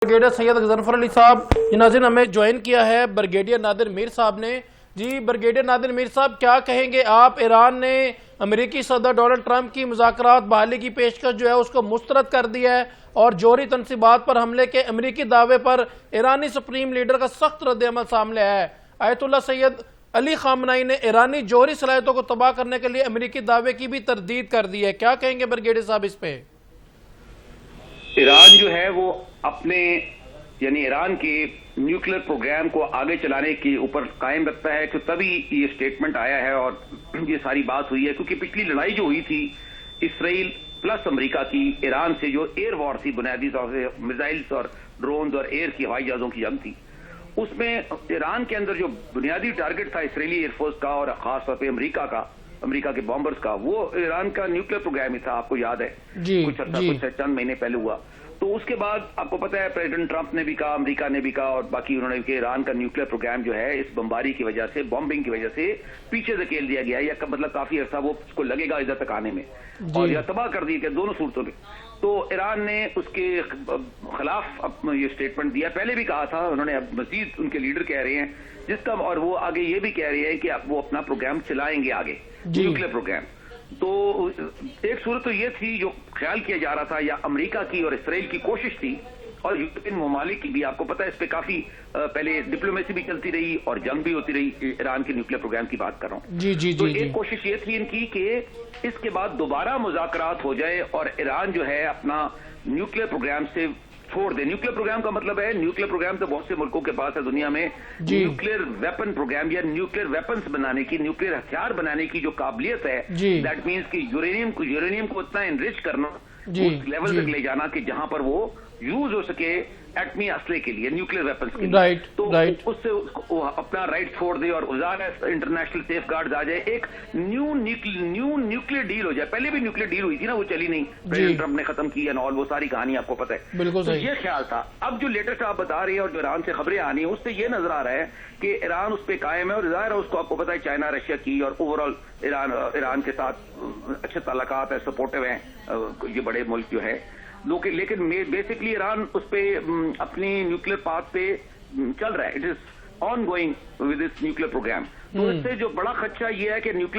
Brigadier Syed Ghazanfar Ali साहब नाज़रीन हमें ज्वाइन किया है ब्रिगेडियर नादिर मीर साहब ने। जी ब्रिगेडियर नादिर मीर साहब, क्या कहेंगे आप? ईरान ने अमेरिकी सदर डोनाल्ड ट्रंप की मुज़ाकरात बहाली की पेशकश जो है उसको मुस्तरद कर दिया है और जौहरी तनसीबात पर हमले के अमेरिकी दावे पर ईरानी सुप्रीम लीडर का सख्त रद्द-ए-अमल सामने आया है। आयतुल्लाह सैयद अली खामनाई ने ईरानी जौहरी सलाहियतों को तबाह करने के लिए अमेरिकी दावे की भी तरदीद कर दी है। क्या कहेंगे ब्रिगेडियर साहब इस पे? ईरान जो है वो अपने यानी ईरान के न्यूक्लियर प्रोग्राम को आगे चलाने के ऊपर कायम रखता है, तो तभी ये स्टेटमेंट आया है और ये सारी बात हुई है। क्योंकि पिछली लड़ाई जो हुई थी इसराइल प्लस अमेरिका की ईरान से, जो एयर वॉर थी, बुनियादी तौर से मिसाइल्स और ड्रोन्स और एयर की हवाई जहाजों की जंग थी, उसमें ईरान के अंदर जो बुनियादी टारगेट था इसराइली एयरफोर्स का और खासतौर पर अमेरिका के बॉम्बर्स का, वो ईरान का न्यूक्लियर प्रोग्राम ही था। आपको याद है कुछ चंद महीने पहले हुआ। तो उसके बाद आपको पता है प्रेसिडेंट ट्रंप ने भी कहा, अमेरिका ने भी कहा और बाकी उन्होंने भी, ईरान का न्यूक्लियर प्रोग्राम जो है इस बमबारी की वजह से, बॉम्बिंग की वजह से पीछे धकेल दिया गया है, या मतलब काफी अर्सा वो उसको लगेगा इधर तक आने में, और या तबाह कर दिया गया दोनों सूरतों में। तो ईरान ने उसके खिलाफ ये स्टेटमेंट दिया। पहले भी कहा था उन्होंने, अब मजीद उनके लीडर कह रहे हैं जिसका, और वो आगे ये भी कह रहे हैं कि वो अपना प्रोग्राम चलाएंगे आगे, न्यूक्लियर प्रोग्राम। तो एक सूरत तो ये थी जो ख्याल किया जा रहा था, या अमेरिका की और इसराइल की कोशिश थी और यूरोपियन ममालिक की भी, आपको पता है इस पे काफी पहले डिप्लोमेसी भी चलती रही और जंग भी होती रही। ईरान के न्यूक्लियर प्रोग्राम की बात कर रहा हूं। तो एक कोशिश ये थी इनकी कि इसके बाद दोबारा मुज़ाकरात हो जाए और ईरान जो है अपना न्यूक्लियर प्रोग्राम से छोड़ दे। न्यूक्लियर प्रोग्राम का मतलब है, न्यूक्लियर प्रोग्राम तो बहुत से मुल्कों के पास है दुनिया में, न्यूक्लियर वेपन प्रोग्राम या न्यूक्लियर वेपन्स बनाने की, न्यूक्लियर हथियार बनाने की जो काबिलियत है, दैट मीन्स कि यूरेनियम को उतना एनरिच करना, उस लेवल तक ले जाना कि जहां पर वो यूज हो सके एटमी असले के लिए, न्यूक्लियर वेपन्स के लिए। तो उससे अपना राइट छोड़ दे और इंटरनेशनल सेफ गार्ड आ जाए, एक न्यू न्यूक्लियर डील हो जाए। पहले भी न्यूक्लियर डील हुई थी ना, वो चली नहीं, प्रेसिडेंट ट्रंप ने खत्म की और वो सारी कहानी आपको पता है। बिल्कुल तो ये ख्याल था। अब जो लेटेस्ट आप बता रहे हैं और जो ईरान से खबरें आनी है, उससे ये नजर आ रहा है कि ईरान उस पर कायम है और जाहिर है उसको, आपको पता है चाइना रशिया की और ओवरऑल ईरान के साथ अच्छे ताल्लुकात है, सपोर्टिव है ये बड़े मुल्क जो है। लेकिन बेसिकली ईरान उस पे अपनी न्यूक्लियर पाथ पे चल रहा है, it is on going with this nuclear program. तो इससे जो बड़ा खदशा ये है कि न्यूक्लियर